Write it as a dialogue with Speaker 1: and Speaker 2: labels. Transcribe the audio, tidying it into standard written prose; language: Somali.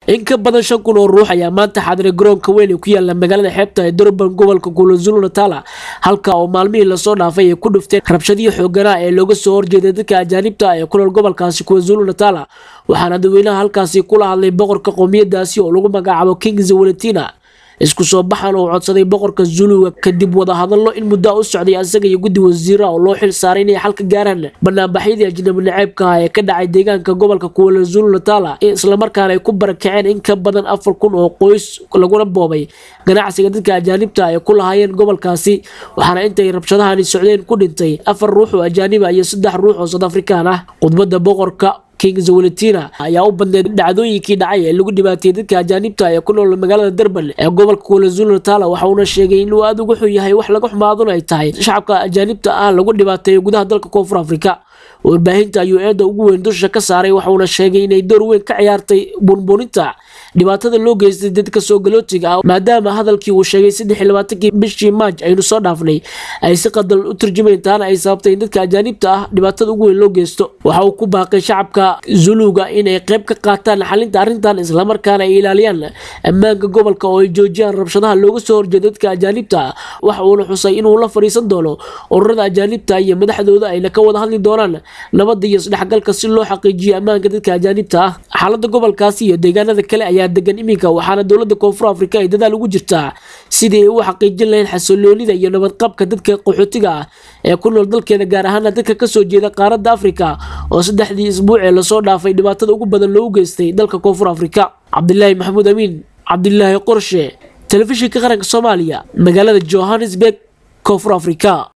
Speaker 1: in ka badan 5,000 oo ruux ayaa maanta xaadiray garoonka weyn ee ku yaala magaalada xeebta ee Durban gobolka Zuuluga halka oo maalmihii la soo dhaafay ay ku dhufteen rabshadiyo xooggan ee looga soo horjeeday dadka ajaanibta ah ee ku nool gobolkaasi Zuuluga waxaana dadweynaha halkaasi kula hadlay boqorka qowmiyadaasi oo lagu magacaabo King zwelithini isku soo baxan oo codsaday boqorka Zuuluga kadib wada hadallo in muddo u socday asaga iyo guddi wasiiro oo loo xil saaray inay xalka gaaraan barnaamijyada ajnabi naceebka ee ka dhacay deegaanka gobolka Zuuluga isla markaana ay ku barakaceen in ka badan 4,000 oo qoys laguna boobay ganacsiga dadka ajaanibta ah ee ku lahaayeen gobolkaasi waxaana intay rabshadahani socdeen ku dhintay 4 ruux oo ajaanib ah iyo 3 ruux oo South African ah khudbadda boqorka King zwelithini ayaa u bandhigay dhacdooyinkii dhacay ee lagu dhibaateeyay dadka ajaanibta ee ku nool magaalada Durban ee gobolka Zuuluga waxa uu sheegay in uu aad uga xun yahay wax laga xumaado ay tahay shacabka ajaanibta ah lagu dhibaateeyo gudaha dalka koofur Afrika warbaahinta ayuu eeda ugu weyn dusha ka saaray waxa uu sheegay inay door weyn ka ciyaartay bunbuninta dhibaatada loo geystay dadka soo galootiga ah maadaama hadalkii uu sheegay 23 bishii Maaj aynu soo dhaafnay ay si qadal u turjumeen taana ay sababtay in dadka ajaanibta ah dhibaatada ugu weyn loo geysto waxa uu ku baaqay shacabka Zuuluga inay qayb ka qaataan xalinta arrintan isla markaana ay ilaaliyaan ammaanka gobolka oo ay joojiyaan rabshadaha looga soo horjeedo dadka ajaanibta ah waxa uu xusay inuu la fariisan doono ururada ajaanibta iyo madaxdooda ay ka wada hadli doonaan nabadda iyo isdhexgalka si loo xaqiijiyo ammaanka dadka ajaanibta ah xaaladda gobolkaasi iyo deegaanada kale ayaa degan iminka waxaana dawladda koofur Afrika ay dadaal ugu jirtaa sidii ay u xaqiijin lahayd xasilloonida iyo nabadqabka dadka qaxootiga ah ee ku nool dalkeena gaar ahaan dadka kasoo jeeda qaarada Afrika oo 3 isbuuc ee la soo dhaafay dhibaatada ugu badan loo geystay dalka koofur Afrika Cabdullaahi Maxamuud Amiin Cabdullaahi Qorshe telefishinka qaranka Soomaaliya magaalada Johannesburg koofur Afrika